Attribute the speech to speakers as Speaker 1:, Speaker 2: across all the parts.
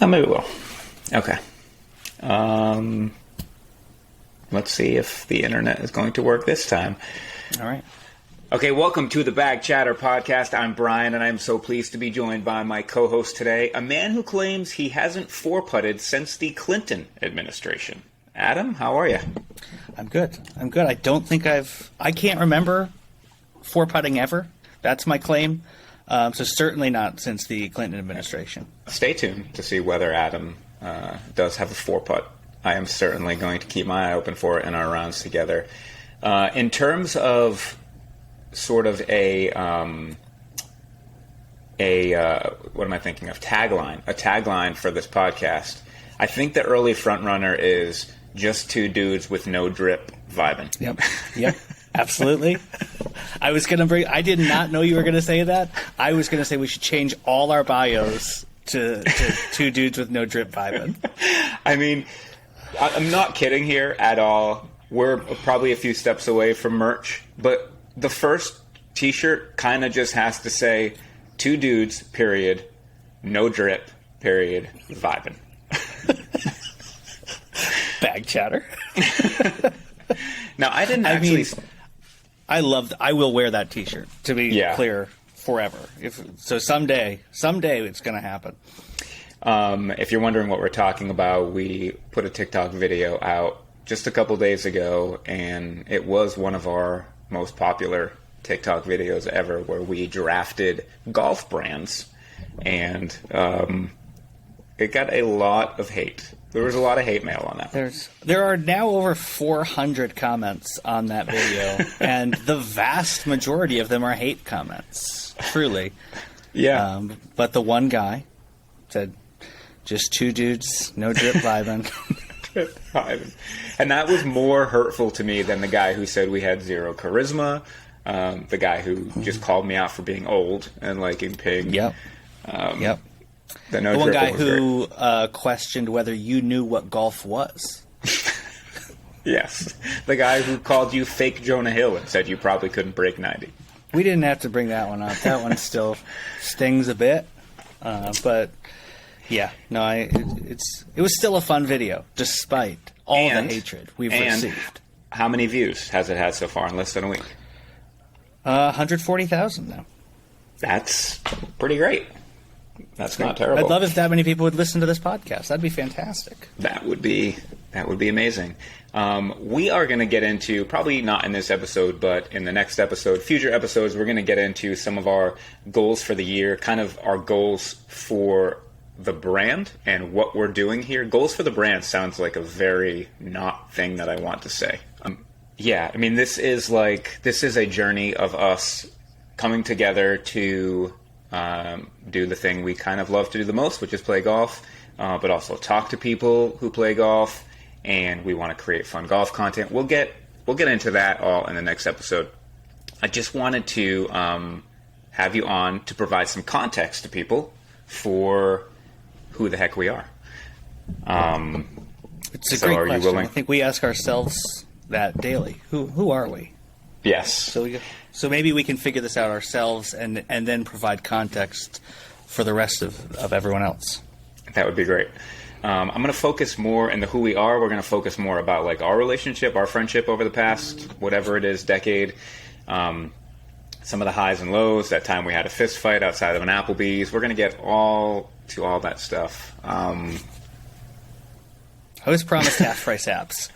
Speaker 1: Oh, maybe we will. Okay. Let's see if the internet is going to work this time.
Speaker 2: All right.
Speaker 1: Okay, welcome to the Bag Chatter podcast. I'm Brian, and I'm so pleased to be joined by my co-host today, a man who claims he hasn't four-putted since the Clinton administration. Adam, how are you?
Speaker 2: I'm good. I don't think I can't remember four-putting ever. That's my claim. So certainly not since the Clinton administration.
Speaker 1: Stay tuned to see whether Adam does have a four-putt. I am certainly going to keep my eye open for it in our rounds together. In terms of sort of a what am I thinking of? Tagline. A tagline for this podcast. I think the early frontrunner is just two dudes with no drip vibing.
Speaker 2: Yep. Absolutely. I did not know you were going to say that. I was going to say we should change all our bios to two dudes with no drip vibing.
Speaker 1: I mean, I'm not kidding here at all. We're probably a few steps away from merch, but the first t-shirt kind of just has to say two dudes, period, no drip, period, vibing.
Speaker 2: Bag chatter.
Speaker 1: Now, I didn't actually...
Speaker 2: I will wear that t-shirt, to be clear, forever. Someday it's going to happen.
Speaker 1: If you're wondering what we're talking about, we put a TikTok video out just a couple days ago, and it was one of our most popular TikTok videos ever, where we drafted golf brands, and it got a lot of hate. There was a lot of hate mail on that.
Speaker 2: There are now over 400 comments on that video, and the vast majority of them are hate comments, truly.
Speaker 1: Yeah.
Speaker 2: But the one guy said, just two dudes, no drip vibing.
Speaker 1: And that was more hurtful to me than the guy who said we had zero charisma, the guy who just called me out for being old and liking pink.
Speaker 2: Yep.
Speaker 1: The
Speaker 2: one guy who questioned whether you knew what golf was.
Speaker 1: Yes. The guy who called you fake Jonah Hill and said you probably couldn't break 90.
Speaker 2: We didn't have to bring that one up. That one still stings a bit. But, yeah. No, it was still a fun video, despite all the hatred we've received.
Speaker 1: How many views has it had so far in less than a week?
Speaker 2: 140,000 now. That's
Speaker 1: pretty great. That's not terrible.
Speaker 2: I'd love if that many people would listen to this podcast. That'd be fantastic.
Speaker 1: That would be amazing. We are going to get into, probably not in this episode, but in the next episode, future episodes, we're going to get into some of our goals for the year, kind of our goals for the brand and what we're doing here. Goals for the brand sounds like a very not thing that I want to say. Yeah, I mean, this is a journey of us coming together to do the thing we kind of love to do the most, which is play golf, but also talk to people who play golf, and we want to create fun golf content. We'll get into that all in the next episode. I just wanted to have you on to provide some context to people for who the heck we are.
Speaker 2: It's a great question. I think we ask ourselves that daily. Who are we?
Speaker 1: Yes.
Speaker 2: So maybe we can figure this out ourselves and then provide context for the rest of everyone else.
Speaker 1: That would be great. I'm going to focus more in the who we are. We're going to focus more about like our relationship, our friendship over the past, whatever it is, decade. Some of the highs and lows, that time we had a fist fight outside of an Applebee's. We're going to get all to all that stuff.
Speaker 2: I was promised half-price apps.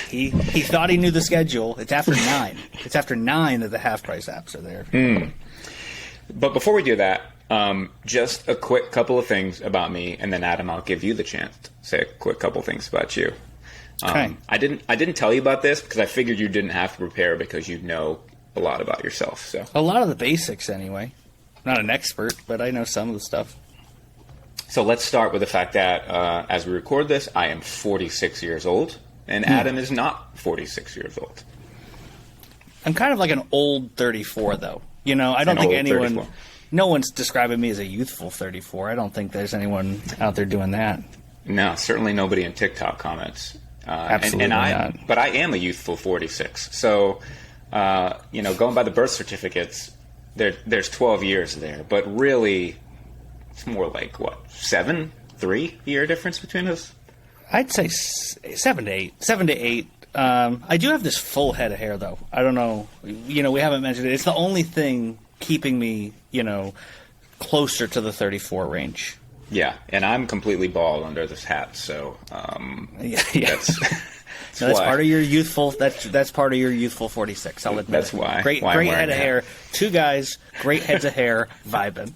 Speaker 2: He thought he knew the schedule. It's after 9. It's after 9 that the half-price apps are there.
Speaker 1: But before we do that, just a quick couple of things about me, and then Adam, I'll give you the chance to say a quick couple things about you.
Speaker 2: Okay.
Speaker 1: I didn't tell you about this because I figured you didn't have to prepare because you know a lot about yourself. So
Speaker 2: a lot of the basics, anyway. I'm not an expert, but I know some of the stuff.
Speaker 1: So let's start with the fact that as we record this, I am 46 years old, and Adam is not 46 years old.
Speaker 2: I'm kind of like an old 34, though. You know, I don't think anyone... 34. No one's describing me as a youthful 34. I don't think there's anyone out there doing that.
Speaker 1: No, certainly nobody in TikTok comments.
Speaker 2: Absolutely not.
Speaker 1: But I am a youthful 46. So, going by the birth certificates, there's 12 years there. But really, It's more like, what, 3-year difference between us?
Speaker 2: I'd say 7 to 8. 7 to 8. I do have this full head of hair, though. I don't know. We haven't mentioned it. It's the only thing keeping me, closer to the 34 range.
Speaker 1: Yeah, and I'm completely bald under this hat, so
Speaker 2: Yeah.
Speaker 1: That's
Speaker 2: part of your youthful. That's part of your youthful 46. I'll admit.
Speaker 1: That's why.
Speaker 2: Great head of hair. 2 guys, great heads of hair, vibing.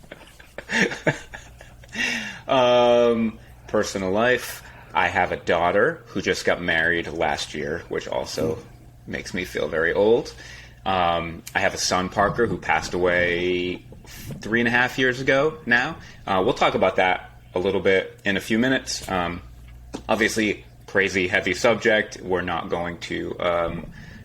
Speaker 1: Personal life. I have a daughter who just got married last year, which also makes me feel very old. I have a son, Parker, who passed away 3.5 years ago now. We'll talk about that a little bit in a few minutes. Obviously, crazy heavy subject. We're not going to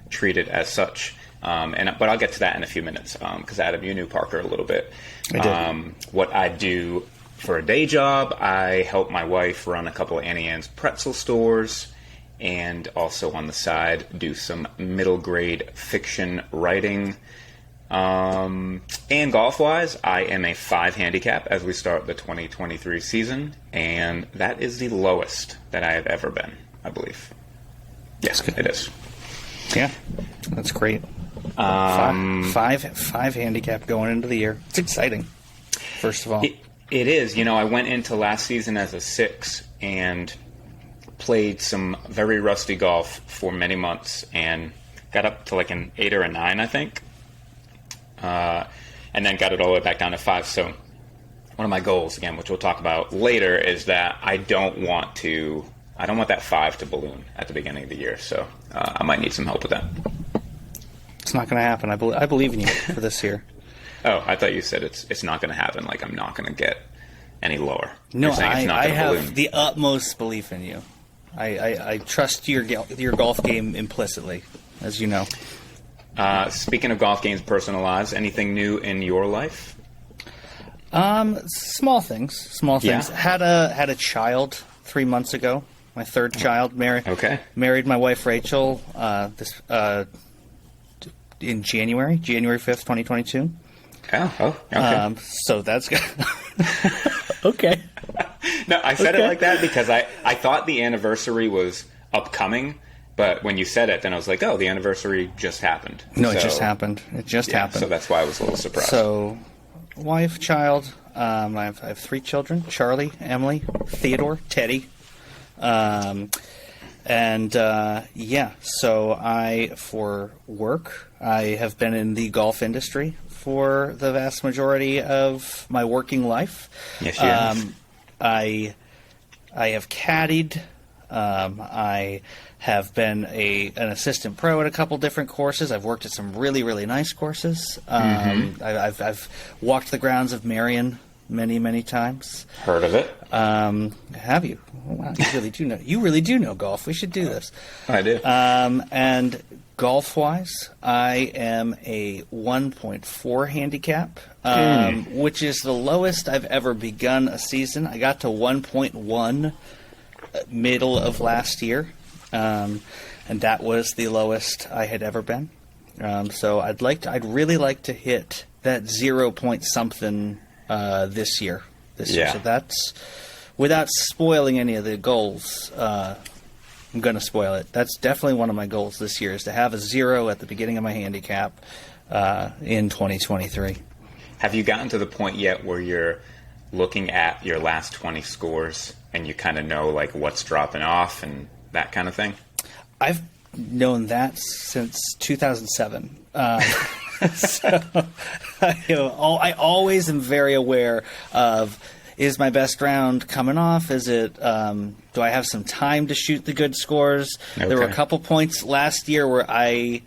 Speaker 1: treat it as such. But I'll get to that in a few minutes because Adam, you knew Parker a little bit.
Speaker 2: I did.
Speaker 1: What I do for a day job, I help my wife run a couple of Annie Ann's pretzel stores, and also on the side do some middle grade fiction writing. And golf-wise, I am a 5 handicap as we start the 2023 season, and that is the lowest that I have ever been, I believe. Yes, it is.
Speaker 2: Yeah, that's great. 5 handicap going into the year. It's exciting, first of all.
Speaker 1: It is. I went into last season as a 6 and played some very rusty golf for many months and got up to like an 8 or a 9, I think. And then got it all the way back down to 5. So one of my goals, again, which we'll talk about later, is that I don't want that 5 to balloon at the beginning of the year. So I might need some help with that.
Speaker 2: It's not going to happen. I believe in you for this year.
Speaker 1: Oh, I thought you said it's not going to happen. Like I'm not going to get any lower.
Speaker 2: No, I have the utmost belief in you. I trust your golf game implicitly, as you know.
Speaker 1: Speaking of golf games, personal lives, anything new in your life?
Speaker 2: Small things.
Speaker 1: Yeah.
Speaker 2: Had a child 3 months ago. My third child. Married my wife Rachel. In January 5th, 2022.
Speaker 1: Oh, okay.
Speaker 2: So that's good. Okay.
Speaker 1: No, I said it like that because I thought the anniversary was upcoming, but when you said it, then I was like, oh, the anniversary just happened.
Speaker 2: No, it just happened. Happened.
Speaker 1: So that's why I was a little surprised.
Speaker 2: So, wife, child. I have 3 children: Charlie, Emily, Theodore, Teddy. So for work, I have been in the golf industry for the vast majority of my working life.
Speaker 1: Yes, you have.
Speaker 2: I have caddied. I have been an assistant pro at a couple different courses. I've worked at some really, really nice courses. I've walked the grounds of Marion many, many times.
Speaker 1: Heard of it?
Speaker 2: Have you? Wow, you really do know. You really do know golf. We should do this.
Speaker 1: I do.
Speaker 2: And golf-wise, I am a 1.4 handicap, which is the lowest I've ever begun a season. I got to 1.1 middle of last year, and that was the lowest I had ever been. So I'd really like to hit that 0 point something this year. So that's, without spoiling any of the goals, I'm going to spoil it. That's definitely one of my goals this year, is to have a 0 at the beginning of my handicap in 2023.
Speaker 1: Have you gotten to the point yet where you're looking at your last 20 scores and you kind of know like what's dropping off and that kind of thing?
Speaker 2: I've known that since 2007. So I always am very aware of, is my best round coming off? Is it? Do I have some time to shoot the good scores? Okay. There were a couple points last year where I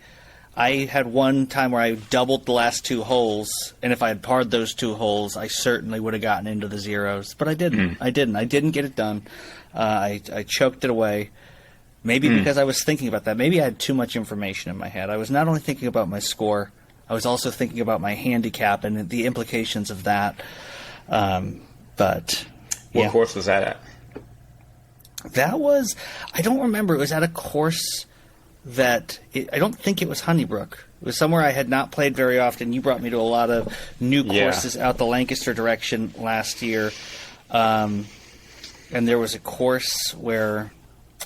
Speaker 2: had one time where I doubled the last 2 holes, and if I had parred those 2 holes, I certainly would have gotten into the zeros. But I didn't. I didn't get it done. I choked it away. Maybe because I was thinking about that. Maybe I had too much information in my head. I was not only thinking about my score, I was also thinking about my handicap and the implications of that. What
Speaker 1: course was that at?
Speaker 2: That was, I don't remember. It was at a course I don't think it was Honeybrook. It was somewhere I had not played very often. You brought me to a lot of new courses out the Lancaster direction last year. And there was a course where,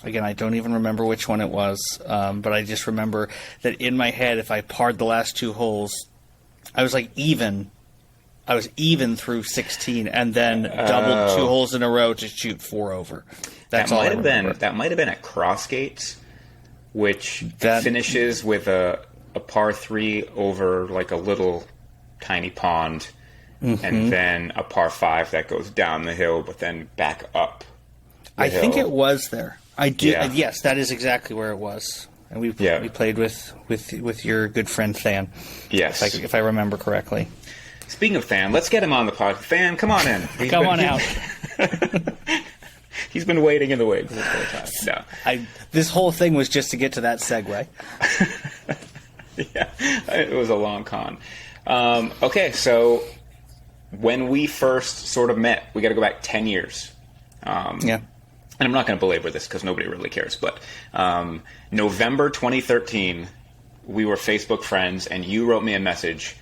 Speaker 2: again, I don't even remember which one it was, but I just remember that in my head, if I parred the last 2 holes, I was like even. I was even through 16, and then doubled 2 holes in a row to shoot 4 over. That's all I remember.
Speaker 1: That might have been at Crossgates, which finishes with a par 3 over like a little tiny pond, and then a par 5 that goes down the hill, but then back up. I
Speaker 2: think it was there. I do. Yeah. Yes, that is exactly where it was. And we played with your good friend Than.
Speaker 1: Yes,
Speaker 2: if I remember correctly.
Speaker 1: Speaking of Than, let's get him on the pod. Than, come on in.
Speaker 2: Come on out.
Speaker 1: He's been waiting in the wings this whole time. No.
Speaker 2: This whole thing was just to get to that segue.
Speaker 1: Yeah, it was a long con. Okay, so when we first sort of met, we got to go back 10 years.
Speaker 2: Yeah.
Speaker 1: And I'm not going to belabor this because nobody really cares, but November 2013, we were Facebook friends, and you wrote me a message.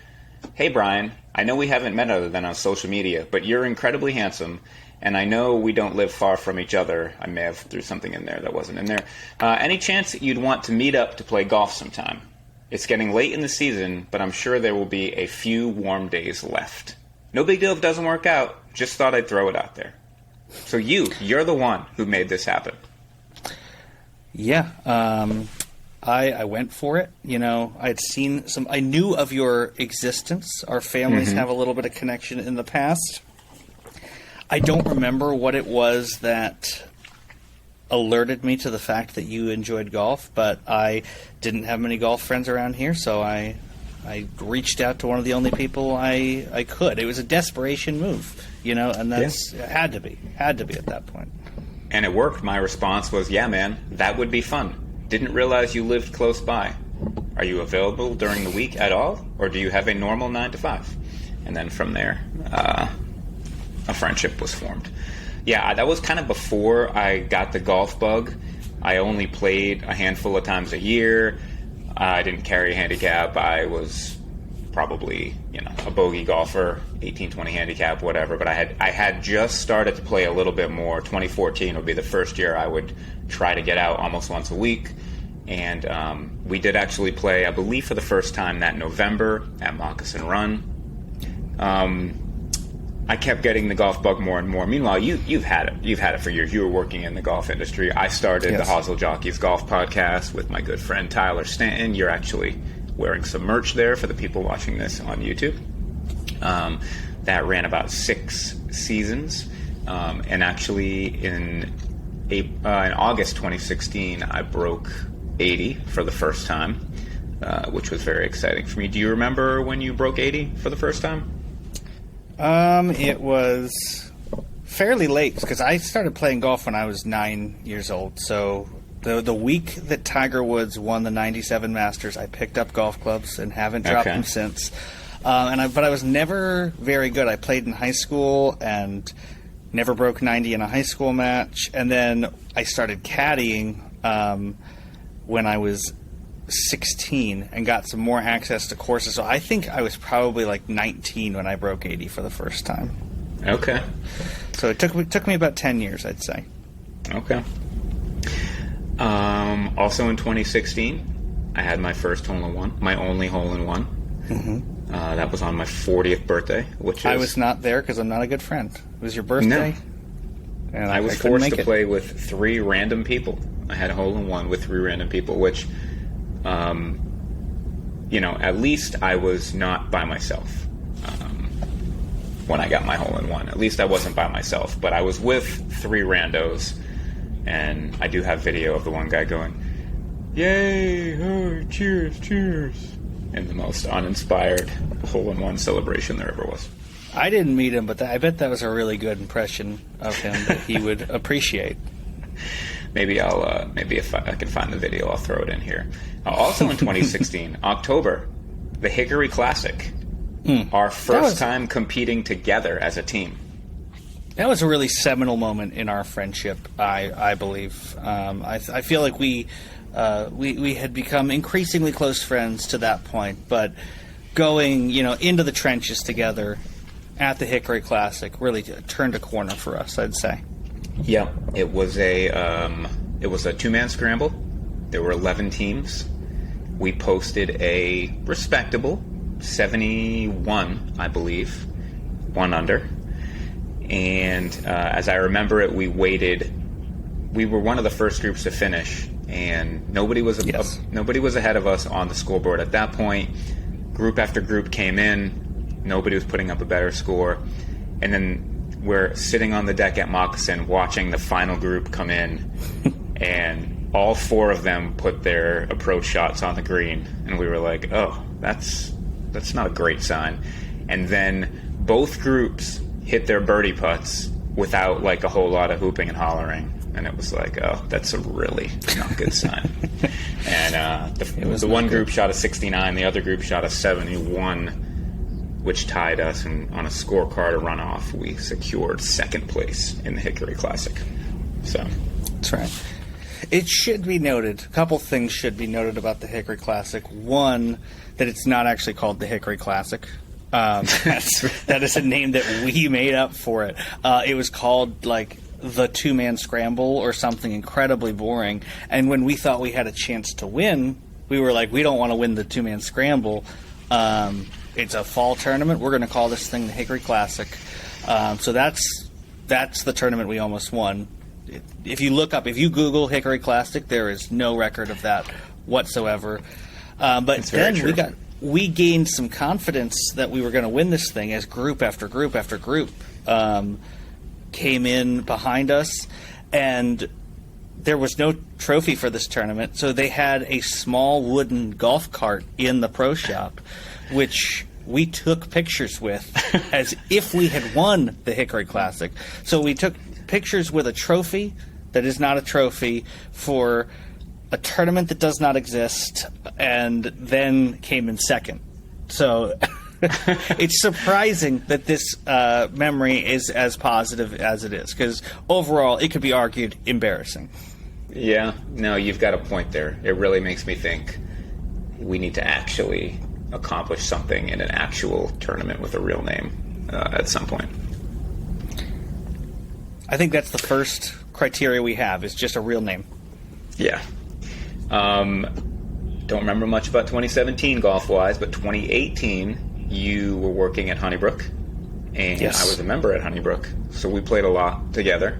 Speaker 1: Hey, Brian, I know we haven't met other than on social media, but you're incredibly handsome, and I know we don't live far from each other. I may have threw something in there that wasn't in there. Any chance that you'd want to meet up to play golf sometime? It's getting late in the season, but I'm sure there will be a few warm days left. No big deal if it doesn't work out. Just thought I'd throw it out there. So you're the one who made this happen.
Speaker 2: Yeah, I went for it. You know, I knew of your existence. Our families have a little bit of connection in the past. I don't remember what it was that alerted me to the fact that you enjoyed golf, but I didn't have many golf friends around here, so I reached out to one of the only people I could. It was a desperation move, you know, and it had to be at that point.
Speaker 1: And it worked. My response was, yeah, man, that would be fun. Didn't realize you lived close by. Are you available during the week at all, or do you have a normal 9 to 5? And then from there, a friendship was formed. Yeah, that was kind of before I got the golf bug. I only played a handful of times a year. I didn't carry a handicap. I was probably, a bogey golfer, 18, 20 handicap, whatever. But I had just started to play a little bit more. 2014 would be the first year I would try to get out almost once a week. And we did actually play, I believe, for the first time that November at Moccasin Run. I kept getting the golf bug more and more. Meanwhile, you've had it. You've had it for years. You were working in the golf industry. I started the Hosel Jockeys Golf Podcast with my good friend Tyler Stanton. You're actually wearing some merch there for the people watching this on YouTube. That ran about 6 seasons. And actually in August 2016, I broke 80 for the first time, which was very exciting for me. Do you remember when you broke 80 for the first time?
Speaker 2: It was fairly late because I started playing golf when I was 9 years old. So the week that Tiger Woods won the '97 Masters, I picked up golf clubs and haven't dropped them since. But I was never very good. I played in high school and never broke 90 in a high school match. And then I started caddying when I was 16 and got some more access to courses. So I think I was probably like 19 when I broke 80 for the first time.
Speaker 1: Okay.
Speaker 2: So it took me about 10 years, I'd say.
Speaker 1: Okay. Also in 2016, I had my first hole-in-one, my only hole-in-one. Mm-hmm. That was on my 40th birthday, which is...
Speaker 2: I was not there because I'm not a good friend. It was your birthday?
Speaker 1: No. And I was forced to play with 3 random people. I had a hole-in-one with 3 random people, which... at least I was not by myself when I got my hole-in-one. At least I wasn't by myself, but I was with 3 randos, and I do have video of the one guy going, "Yay! Oh, cheers, cheers!" in the most uninspired hole-in-one celebration there ever was.
Speaker 2: I didn't meet him, but I bet that was a really good impression of him that he would appreciate.
Speaker 1: Maybe if I can find the video, I'll throw it in here. Also in 2016, October, the Hickory Classic. Our first time competing together as a team.
Speaker 2: That was a really seminal moment in our friendship, I believe. I feel like we We had become increasingly close friends to that point, but going, into the trenches together at the Hickory Classic really turned a corner for us, I'd say.
Speaker 1: Yeah, it was a two-man scramble. There were 11 teams. We posted a respectable 71, I believe, 1 under. And as I remember it, we were one of the first groups to finish, and nobody was ahead of us on the scoreboard at that point. Group after group came in, nobody was putting up a better score, and then we're sitting on the deck at Moccasin watching the final group come in, and all 4 of them put their approach shots on the green, and we were like, oh, that's not a great sign. And then both groups hit their birdie putts without like a whole lot of hooping and hollering, and it was like, oh, that's a really not good sign. And the one group shot a 69, the other group shot a 71, which tied us, and on a scorecard runoff, we secured 2nd place in the Hickory Classic. So
Speaker 2: that's right. It should be noted, a couple things should be noted about the Hickory Classic. One, that it's not actually called the Hickory Classic. That is a name that we made up for it. It was called like the 2-man scramble or something incredibly boring. And when we thought we had a chance to win, we were like, we don't want to win the 2-man scramble. It's a fall tournament. We're going to call this thing the Hickory Classic. So that's the tournament we almost won. If you Google Hickory Classic, there is no record of that whatsoever. But then we gained some confidence that we were going to win this thing as group after group after group came in behind us, and there was no trophy for this tournament, so they had a small wooden golf cart in the pro shop, which we took pictures with as if we had won the Hickory Classic. So we took pictures with a trophy that is not a trophy for a tournament that does not exist, and then came in second. So it's surprising that this memory is as positive as it is, because overall it could be argued embarrassing.
Speaker 1: Yeah, no, you've got a point there. It really makes me think we need to actually accomplish something in an actual tournament with a real name at some point.
Speaker 2: I think that's the first criteria we have, is just a real name.
Speaker 1: Yeah. Don't remember much about 2017 golf-wise, but 2018, you were working at Honeybrook, and yes. I was a member at Honeybrook, so we played a lot together.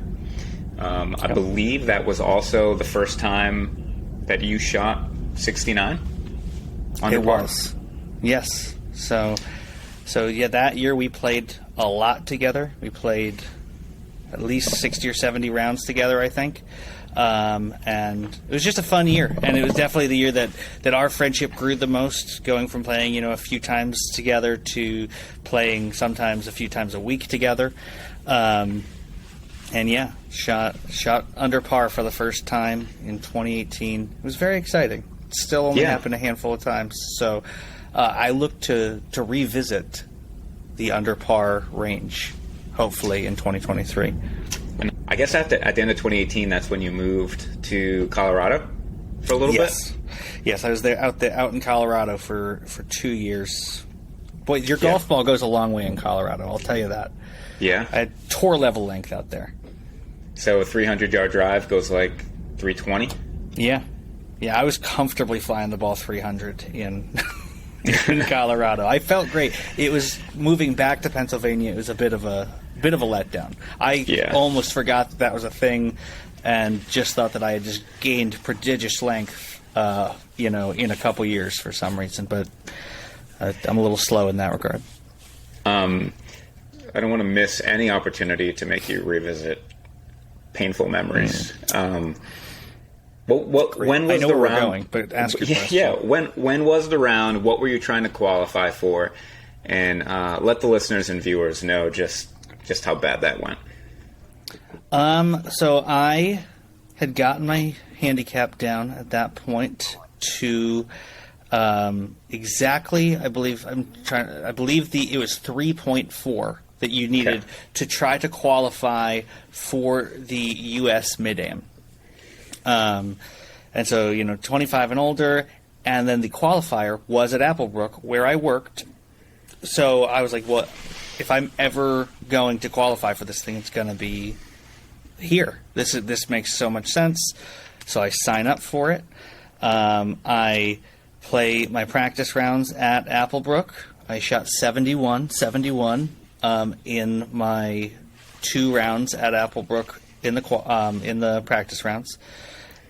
Speaker 1: I believe that was also the first time that you shot 69 under par. It was.
Speaker 2: Yes. So yeah, that year we played a lot together. We played at least 60 or 70 rounds together, I think. And it was just a fun year, and it was definitely the year that our friendship grew the most, going from playing a few times together to playing sometimes a few times a week together. And yeah, shot under par for the first time in 2018. It was very exciting. It still only happened a handful of times, so I look to revisit the under par range, hopefully in 2023.
Speaker 1: And I guess at the end of 2018, that's when you moved to Colorado for a little bit?
Speaker 2: Yes, I was out in Colorado for 2 years. Boy, your golf ball goes a long way in Colorado, I'll tell you that.
Speaker 1: Yeah?
Speaker 2: I had tour level length out there.
Speaker 1: So a 300-yard drive goes like 320?
Speaker 2: Yeah. Yeah, I was comfortably flying the ball 300 in Colorado. I felt great. It was moving back to Pennsylvania. It was a bit of a letdown. I almost forgot that was a thing, and just thought that I had just gained prodigious length, in a couple years for some reason. But I'm a little slow in that regard.
Speaker 1: I don't want to miss any opportunity to make you revisit painful memories. When was the round?
Speaker 2: Going, but ask your question.
Speaker 1: Yeah, when was the round? What were you trying to qualify for? And let the listeners and viewers know just how bad that went.
Speaker 2: So I had gotten my handicap down at that point to exactly, I believe it was 3.4 that you needed to try to qualify for the U.S. Mid-Am. And so, 25 and older, and then the qualifier was at Applebrook, where I worked. So I was like, well, if I'm ever going to qualify for this thing, it's going to be here. This makes so much sense. So I sign up for it. I play my practice rounds at Applebrook. I shot 71 in my 2 rounds at Applebrook in the practice rounds.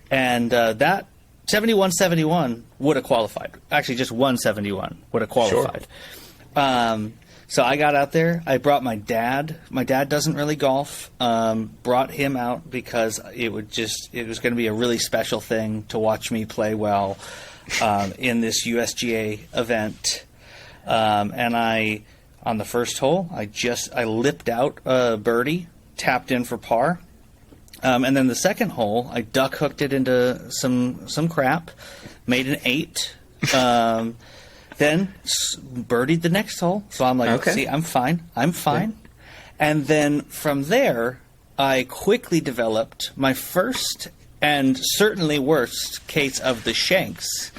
Speaker 2: And that 71 would have qualified. Actually, just 171 would have qualified. Sure. So I got out there. I brought my dad. My dad doesn't really golf. Brought him out because it was going to be a really special thing to watch me play well in this USGA event. And on the first hole, I lipped out a birdie, tapped in for par. And then the second hole, I duck hooked it into some crap, made an 8. Then birdied the next hole. So I'm like, okay. See, I'm fine. Yeah. And then from there, I quickly developed my first and certainly worst case of the shanks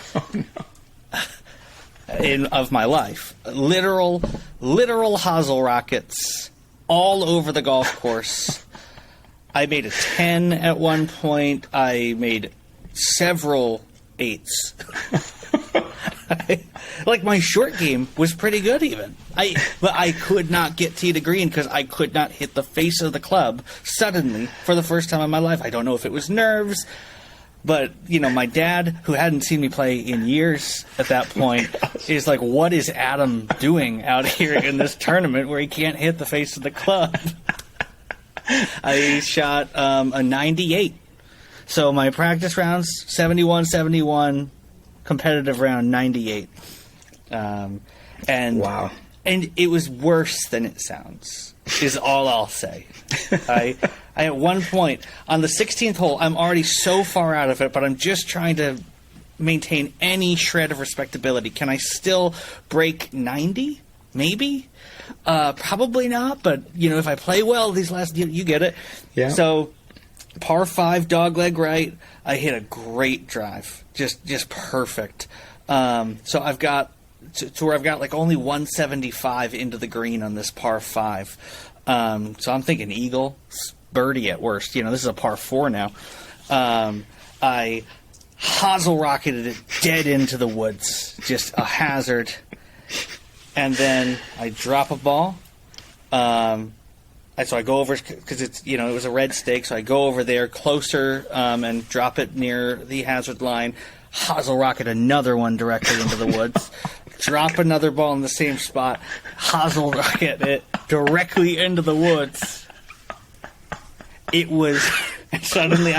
Speaker 2: of my life. Literal hosel rockets all over the golf course. I made a 10 at one point. I made several 8s. Like, my short game was pretty good even. But I could not get tee to green because I could not hit the face of the club suddenly for the first time in my life. I don't know if it was nerves, but, my dad, who hadn't seen me play in years at that point, is like, what is Adam doing out here in this tournament where he can't hit the face of the club? I shot a 98. So my practice rounds, 71, competitive round, 98. And
Speaker 1: wow.
Speaker 2: And it was worse than it sounds, is all I'll say. I at one point, on the 16th hole, I'm already so far out of it, but I'm just trying to maintain any shred of respectability. Can I still break 90? Maybe? Probably not, but, if I play well these last... You get it. Yeah. So, par 5, dogleg right. I hit a great drive. Just perfect. So I've got... To where I've got like only 175 into the green on this par 5. So I'm thinking eagle, birdie at worst. This is a par 4 now. I hosel rocketed it dead into the woods. Just a hazard. And then I drop a ball. So I go over, because it's, it was a red stake, so I go over there closer and drop it near the hazard line. Hosel rocket another one directly into the woods. Drop another ball in the same spot. Hosel rocket it directly into the woods. It was... Suddenly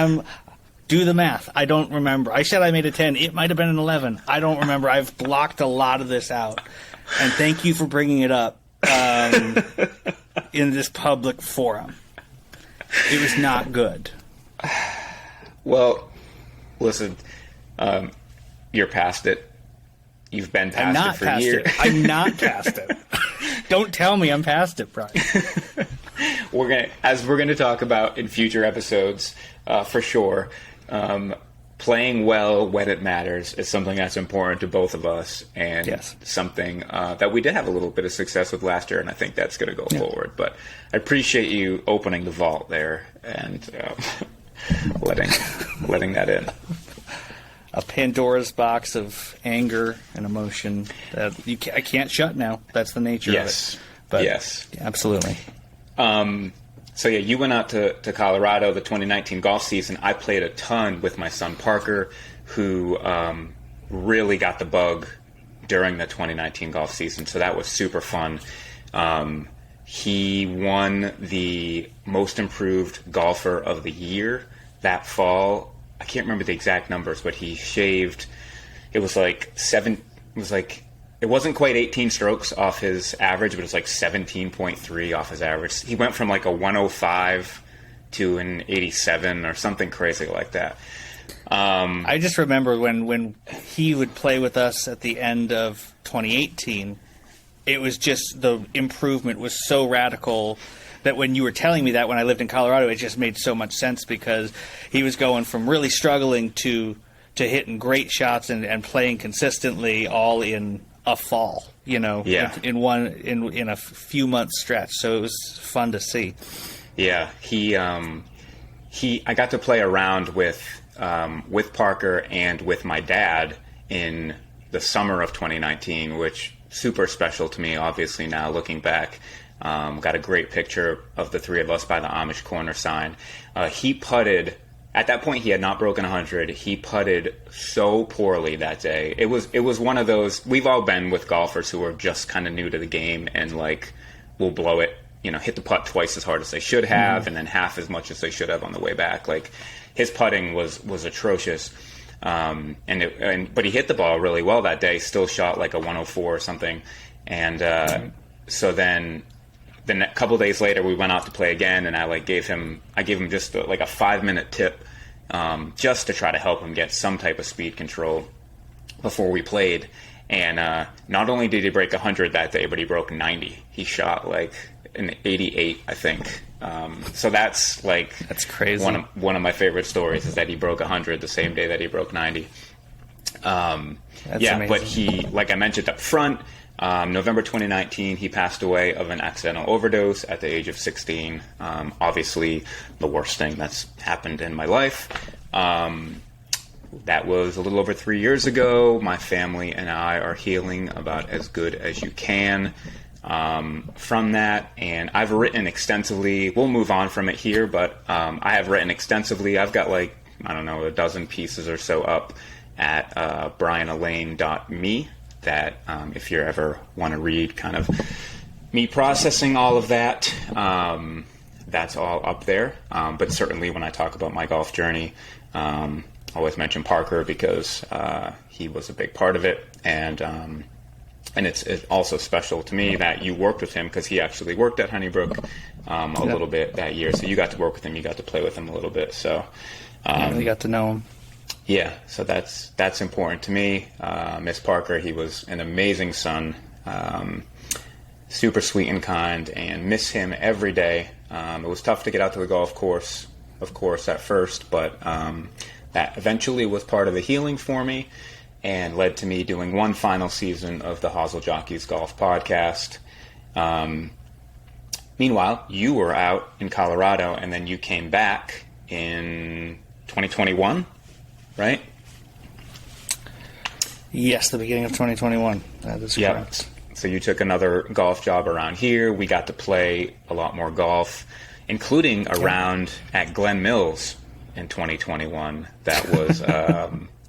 Speaker 2: do the math. I don't remember. I said I made a 10. It might have been an 11. I don't remember. I've blocked a lot of this out. And thank you for bringing it up in this public forum. It was not good.
Speaker 1: Well, listen, you're past it. You've been past it for years.
Speaker 2: I'm not past it. Don't tell me I'm past it, Brian.
Speaker 1: We're gonna talk about in future episodes, for sure. Playing well when it matters is something that's important to both of us, and yes, something that we did have a little bit of success with last year, and I think that's going to go forward. But I appreciate you opening the vault there and letting that in.
Speaker 2: A Pandora's box of anger and emotion that I can't shut now. That's the nature of it. But yes, absolutely.
Speaker 1: So yeah, you went out to Colorado the 2019 golf season. I played a ton with my son Parker, who really got the bug during the 2019 golf season. So that was super fun. He won the most improved golfer of the year that fall. I can't remember the exact numbers, but he shaved. It was like it wasn't quite 18 strokes off his average, but it was like 17.3 off his average. He went from like a 105 to an 87 or something crazy like that.
Speaker 2: I just remember when he would play with us at the end of 2018, it was just the improvement was so radical that when you were telling me that when I lived in Colorado, it just made so much sense because he was going from really struggling to to hitting great shots and playing consistently all in a fall, in a few months stretch. So it was fun to see.
Speaker 1: Yeah, I got to play around with Parker and with my dad in the summer of 2019, which super special to me, obviously, now looking back. Got a great picture of the three of us by the Amish corner sign. He putted, at that point he had not broken 100. He putted so poorly that day. It was one of those, we've all been with golfers who are just kind of new to the game and like will blow it, hit the putt twice as hard as they should have, and then half as much as they should have on the way back. Like, his putting was atrocious. But he hit the ball really well that day, still shot like a 104 or something. And so then the couple days later we went out to play again, and I gave him just like a 5-minute tip, just to try to help him get some type of speed control before we played. And not only did he break 100 that day, but he broke 90. He shot like an 88, I think. So that's
Speaker 2: crazy.
Speaker 1: One of my favorite stories is that he broke 100 the same day that he broke 90.
Speaker 2: Amazing.
Speaker 1: But he, like I mentioned up front, November 2019, he passed away of an accidental overdose at the age of 16. Obviously, the worst thing that's happened in my life. That was a little over 3 years ago. My family and I are healing about as good as you can from that, and I've written extensively. We'll move on from it here, but I have written extensively. I've got a dozen pieces or so up at brianalaine.me that if you ever want to read kind of me processing all of that, that's all up there. But certainly when I talk about my golf journey, always mention Parker because he was a big part of it, and it's also special to me that you worked with him because he actually worked at Honeybrook a little bit that year. So you got to work with him, you got to play with him a little bit. So
Speaker 2: I really got to know him.
Speaker 1: Yeah, so that's important to me. Miss Parker, he was an amazing son, super sweet and kind, and miss him every day. It was tough to get out to the golf course, of course, at first, but that eventually was part of the healing for me and led to me doing one final season of the Hosel Jockeys Golf Podcast. Meanwhile, you were out in Colorado, and then you came back in 2021, right?
Speaker 2: Yes, the beginning of 2021. That is correct.
Speaker 1: So you took another golf job around here. We got to play a lot more golf, including a round at Glen Mills in 2021. That was...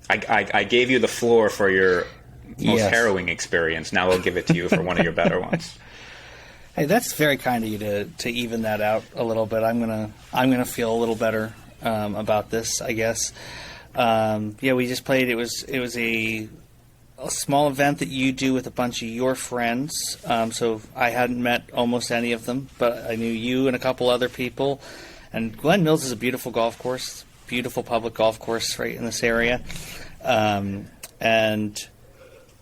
Speaker 1: I gave you the floor for your most harrowing experience. Now I'll give it to you for one of your better ones.
Speaker 2: Hey, that's very kind of you to even that out a little bit. I'm gonna feel a little better about this, I guess. We just played. It was a small event that you do with a bunch of your friends. So I hadn't met almost any of them, but I knew you and a couple other people. And Glen Mills is a beautiful golf course, beautiful public golf course right in this area. And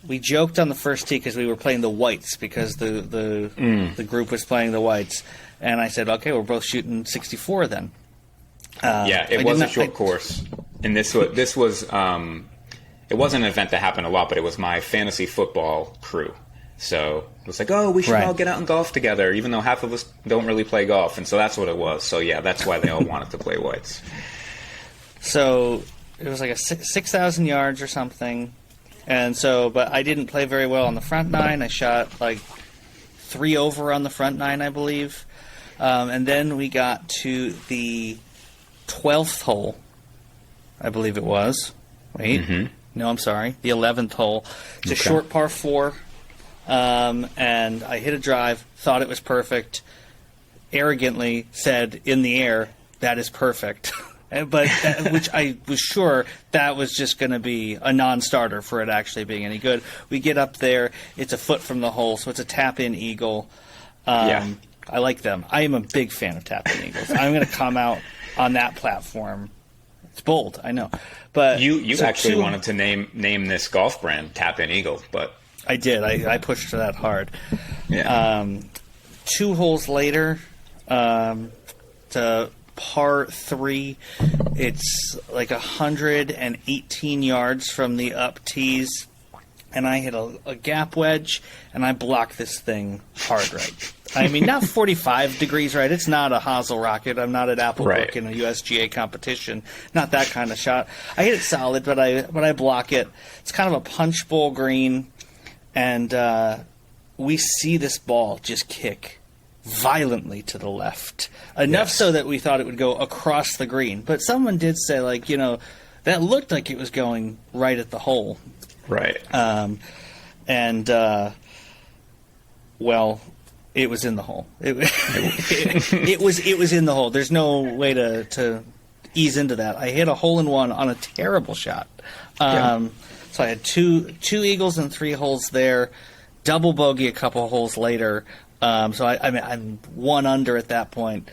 Speaker 2: we joked on the first tee because we were playing the whites because the group was playing the whites. And I said, okay, we're both shooting 64 then.
Speaker 1: It was a short course. And this was it wasn't an event that happened a lot, but it was my fantasy football crew. So it was like, oh, we should all get out and golf together, even though half of us don't really play golf. And so that's what it was. So, yeah, that's why they all wanted to play whites.
Speaker 2: So it was like a 6,000 yards or something. And so, but I didn't play very well on the front nine. I shot like 3 over on the front nine, I believe. And then we got to the 12th hole, I believe it was. Wait. Mm-hmm. No, I'm sorry. The 11th hole. It's a short par 4. And I hit a drive, thought it was perfect, arrogantly said in the air, that is perfect. But which I was sure that was just going to be a non-starter for it actually being any good. We get up there, it's a foot from the hole, so it's a tap-in eagle. I like them. I am a big fan of tap-in eagles. I'm going to come out on that platform. It's bold, I know. But
Speaker 1: you actually wanted to name this golf brand Tap-In Eagle, but
Speaker 2: I did. I pushed for that hard.
Speaker 1: Yeah.
Speaker 2: 2 holes later, to par 3. It's like 118 yards from the up tees. And I hit a gap wedge, and I blocked this thing hard right. I mean, not 45 degrees right. It's not a Hazel rocket. I'm not at Applebrook in a USGA competition. Not that kind of shot. I hit it solid, but I block it. It's kind of a punch bowl green, and we see this ball just kick violently to the left. Enough so that we thought it would go across the green. But someone did say, like, you know, that looked like it was going right at the hole.
Speaker 1: Right.
Speaker 2: Well, it was in the hole. It was in the hole. There's no way to ease into that. I hit a hole-in-one on a terrible shot. So I had two eagles and 3 holes there, double bogey a couple holes later. So I'm 1 under at that point.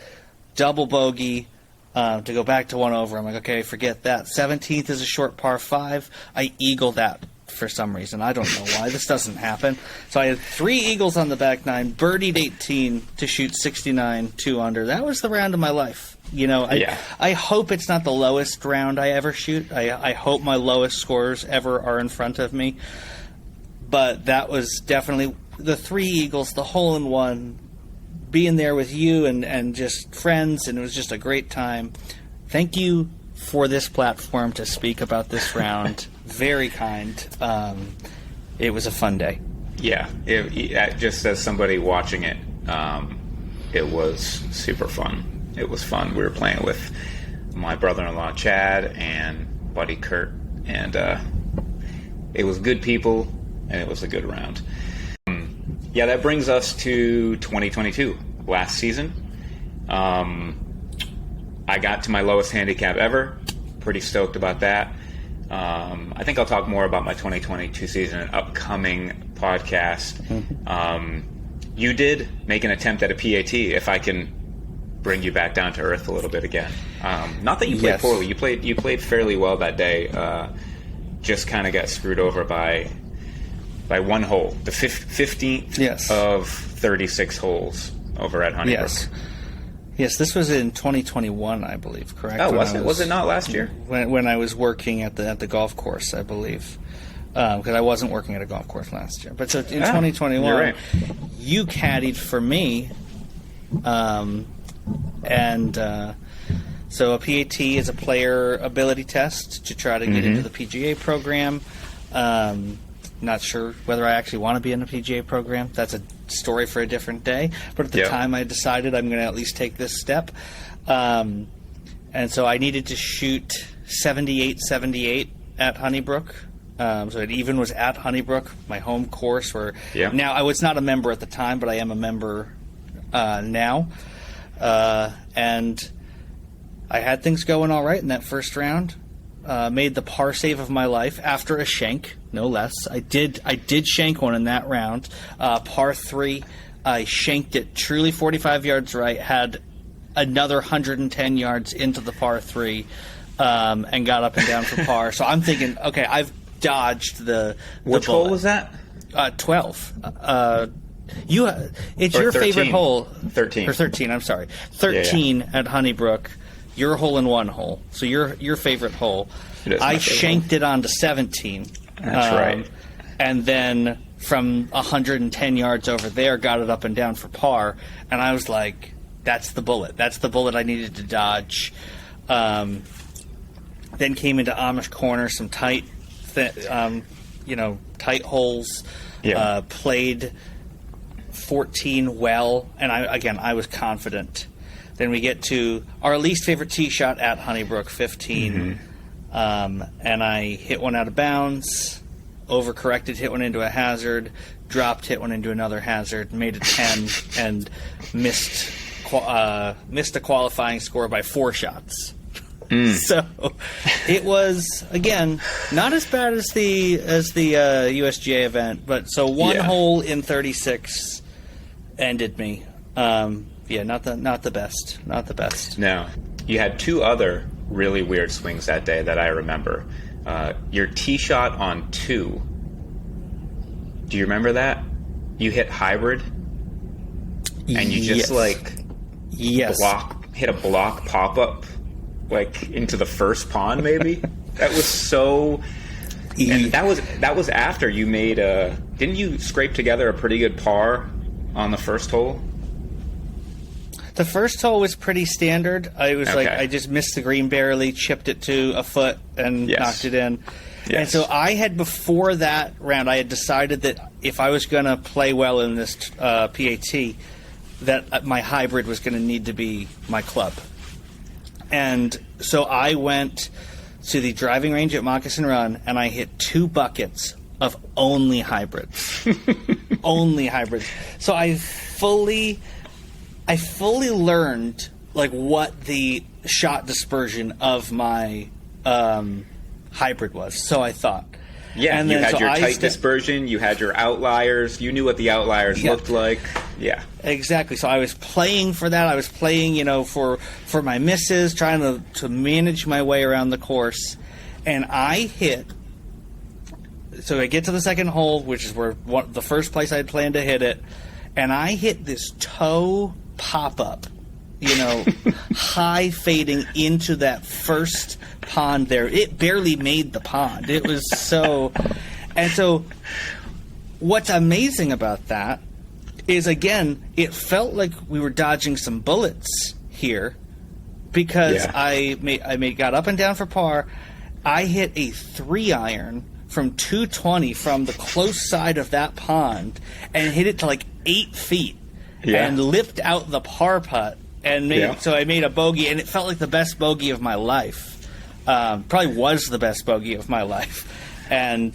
Speaker 2: Double bogey. To go back to 1 over, I'm like, okay, forget that. 17th is a short par 5. I eagle that for some reason. I don't know why. This doesn't happen. So I had 3 eagles on the back 9, birdied 18 to shoot 69, 2 under. That was the round of my life. You know, I hope it's not the lowest round I ever shoot. I hope my lowest scores ever are in front of me. But that was definitely the 3 eagles, the hole-in-one, being there with you and just friends, and it was just a great time. Thank you for this platform to speak about this round. Very kind. It was a fun day.
Speaker 1: Yeah, just as somebody watching it, it was super fun. It was fun. We were playing with my brother-in-law Chad and buddy Kurt, and it was good people, and it was a good round. Yeah, that brings us to 2022, last season. I got to my lowest handicap ever. Pretty stoked about that. I think I'll talk more about my 2022 season in an upcoming podcast. You did make an attempt at a PAT, if I can bring you back down to earth a little bit again. Not that you played poorly. You played fairly well that day. Just kind of got screwed over by 1 hole, the 15th of 36 holes over at Honeybrook.
Speaker 2: Yes, this was in 2021, I believe, correct?
Speaker 1: Oh, was it not last year?
Speaker 2: When I was working at the golf course, I believe. Because I wasn't working at a golf course last year. But so in 2021,
Speaker 1: you're right.
Speaker 2: You caddied for me. So a PAT is a player ability test to try to get into the PGA program. Not sure whether I actually want to be in the PGA program. That's a story for a different day. But at the time, I decided I'm going to at least take this step. And so I needed to shoot 78-78 at Honeybrook. So it even was at Honeybrook, my home course. Now, I was not a member at the time, but I am a member now. And I had things going all right in that first round. Made the par save of my life after a shank, no less. I did shank one in that round. Par 3, I shanked it truly 45 yards right, had another 110 yards into the par 3, and got up and down for par. So I'm thinking, okay, I've dodged the
Speaker 1: Which hole was that?
Speaker 2: 12. It's
Speaker 1: or
Speaker 2: your
Speaker 1: 13.
Speaker 2: favorite hole.
Speaker 1: 13.
Speaker 2: Or 13, I'm sorry. 13 at Honeybrook. Your hole-in-one hole. So your favorite hole. I shanked it onto 17.
Speaker 1: That's right.
Speaker 2: And then from 110 yards over there, got it up and down for par. And I was like, that's the bullet. That's the bullet I needed to dodge. Then came into Amish Corner, some tight holes. Yeah. Played 14 well. And I was confident. Then we get to our least favorite tee shot at Honeybrook, 15. And I hit one out of bounds, overcorrected, hit one into a hazard, dropped, hit one into another hazard, made a 10, and missed a qualifying score by 4 shots. So it was, again, not as bad as the USGA event, but so one hole in 36 ended me. Not the best. Not the best.
Speaker 1: No. You had 2 other really weird swings that day that I remember. Your tee shot on 2. Do you remember that? You hit hybrid, and you just hit a block pop-up, like, into the first pond, maybe? That was so... And that was after you made a... Didn't you scrape together a pretty good par on the first hole?
Speaker 2: The first hole was pretty standard. I was
Speaker 1: Okay.
Speaker 2: like, I just missed the green barely, chipped it to a foot, and knocked it in.
Speaker 1: Yes.
Speaker 2: And so I had, before that round, I had decided that if I was going to play well in this PAT, that my hybrid was going to need to be my club. And so I went to the driving range at Moccasin Run, and I hit 2 buckets of only hybrids. Only hybrids. So I fully learned, like, what the shot dispersion of my hybrid was. So I thought.
Speaker 1: Yeah,
Speaker 2: and
Speaker 1: you
Speaker 2: then,
Speaker 1: had
Speaker 2: so
Speaker 1: your
Speaker 2: I
Speaker 1: tight dispersion, you had your outliers, you knew what the outliers looked like. Yeah.
Speaker 2: Exactly. So I was playing for that. I was playing, for my misses, trying to manage my way around the course. And I hit... So I get to the second hole, which is where the first place I had planned to hit it, and I hit this toe pop-up, high fading into that first pond there. It barely made the pond. It was so... And so what's amazing about that is, again, it felt like we were dodging some bullets here, because I got up and down for par. I hit a 3-iron from 220 from the close side of that pond and hit it to like 8 feet and lipped out the par putt, and so I made a bogey, and it felt like the best bogey of my life. Probably was the best bogey of my life. And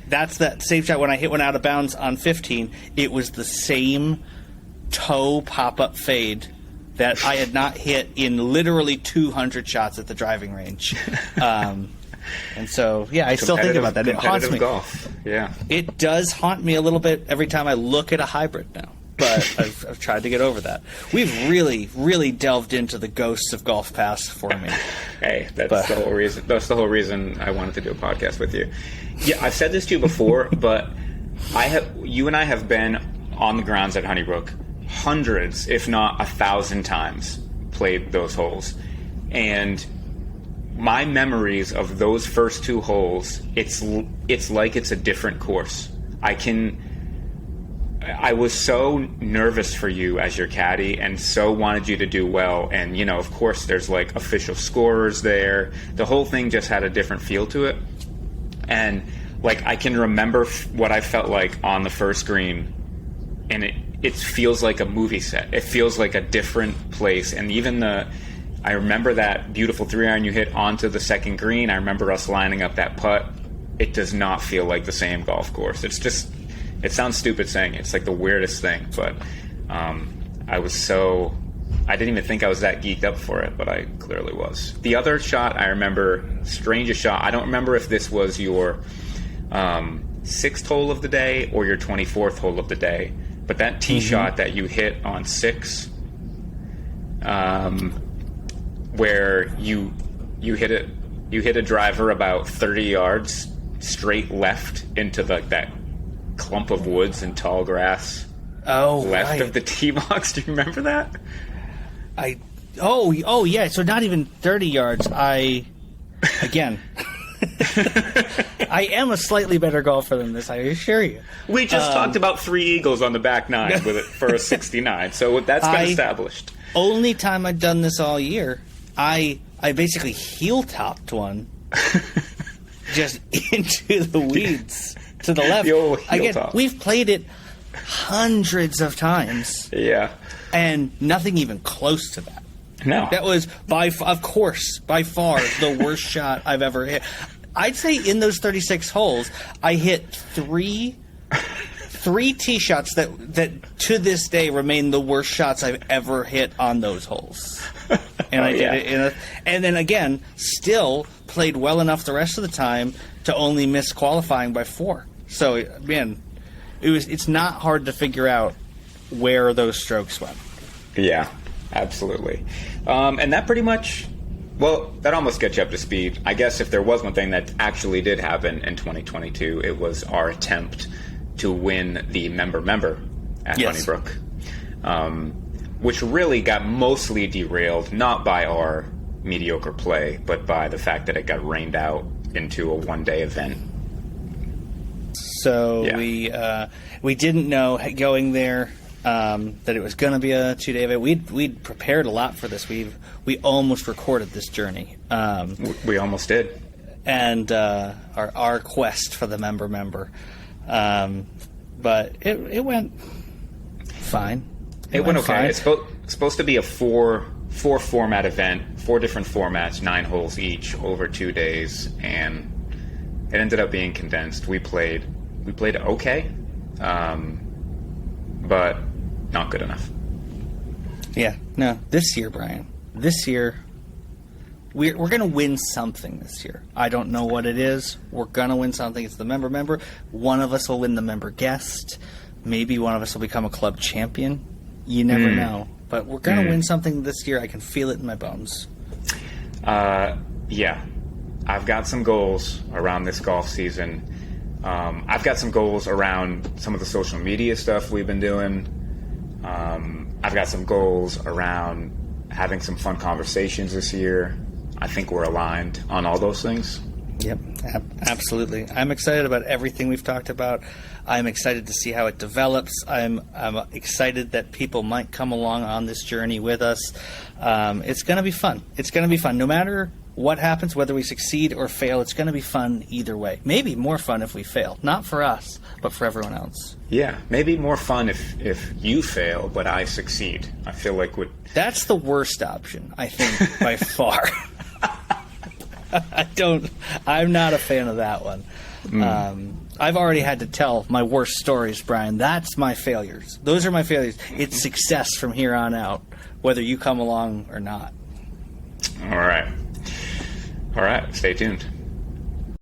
Speaker 2: that's that safe shot. When I hit one out of bounds on 15, it was the same toe pop-up fade that I had not hit in literally 200 shots at the driving range. And so, I still think about that. It haunts me.
Speaker 1: Golf. Yeah.
Speaker 2: It does haunt me a little bit every time I look at a hybrid now. But I've tried to get over that. We've really, really delved into the ghosts of Golf Pass for me.
Speaker 1: Hey, the whole reason. That's the whole reason I wanted to do a podcast with you. Yeah, I've said this to you before, but you and I have been on the grounds at Honeybrook hundreds, if not 1,000 times, played those holes. And my memories of those first 2 holes, it's like it's a different course. I was so nervous for you as your caddy and so wanted you to do well. And, of course, there's like official scorers there. The whole thing just had a different feel to it. And like, I can remember what I felt like on the first green, and it feels like a movie set. It feels like a different place. And even I remember that beautiful 3-iron you hit onto the second green. I remember us lining up that putt. It does not feel like the same golf course. It's just... It sounds stupid saying it. It's like the weirdest thing, but I didn't even think I was that geeked up for it, but I clearly was. The other shot I remember, strangest shot, I don't remember if this was your 6th hole of the day or your 24th hole of the day, but that tee shot that you hit on 6, where you hit a driver about 30 yards straight left into that clump of woods and tall grass left of the tee box. Do you remember that?
Speaker 2: Oh yeah, so not even 30 yards. I am a slightly better golfer than this, I assure you.
Speaker 1: We just talked about 3 eagles on the back 9 with it for a 69, so that's been established.
Speaker 2: Only time I've done this all year, I basically heel-topped one just into the weeds. To the left. Again, we've played it hundreds of times.
Speaker 1: Yeah.
Speaker 2: And nothing even close to that.
Speaker 1: No.
Speaker 2: That was, by far the worst shot I've ever hit. I'd say in those 36 holes, I hit three tee shots that to this day remain the worst shots I've ever hit on those holes. And I did it and then again, still played well enough the rest of the time to only miss qualifying by 4. So, man, it's not hard to figure out where those strokes went.
Speaker 1: Yeah, absolutely. And that pretty much, that almost gets you up to speed. I guess if there was one thing that actually did happen in 2022, it was our attempt to win the member at Honeybrook. which really got mostly derailed, not by our mediocre play, but by the fact that it got rained out into a one-day event.
Speaker 2: So we didn't know going there that it was going to be a 2-day event. We'd prepared a lot for this. We almost recorded this journey.
Speaker 1: We almost did.
Speaker 2: And our quest for the member. But it went fine.
Speaker 1: It went okay. Fine. It's supposed to be a four format event, 4 different formats, 9 holes each over 2 days, and it ended up being condensed. We played okay, but not good enough.
Speaker 2: Yeah, no. This year, Brian. This year, we're going to win something this year. I don't know what it is. We're going to win something. It's the member. One of us will win the member guest. Maybe one of us will become a club champion. You never know. But we're going to win something this year. I can feel it in my bones.
Speaker 1: Yeah. I've got some goals around this golf season. I've got some goals around some of the social media stuff we've been doing. I've got some goals around having some fun conversations this year. I think we're aligned on all those things.
Speaker 2: Yep, absolutely. I'm excited about everything we've talked about. I'm excited to see how it develops. I'm excited that people might come along on this journey with us. It's going to be fun. It's going to be fun. No matter what happens, whether we succeed or fail, it's going to be fun either way. Maybe more fun if we fail. Not for us, but for everyone else.
Speaker 1: Yeah, maybe more fun if you fail, but I succeed. I feel like
Speaker 2: that's the worst option, I think, by far. I'm not a fan of that one. I've already had to tell my worst stories, Brian. That's my failures. Those are my failures. It's success from here on out, whether you come along or not.
Speaker 1: All right. Stay tuned.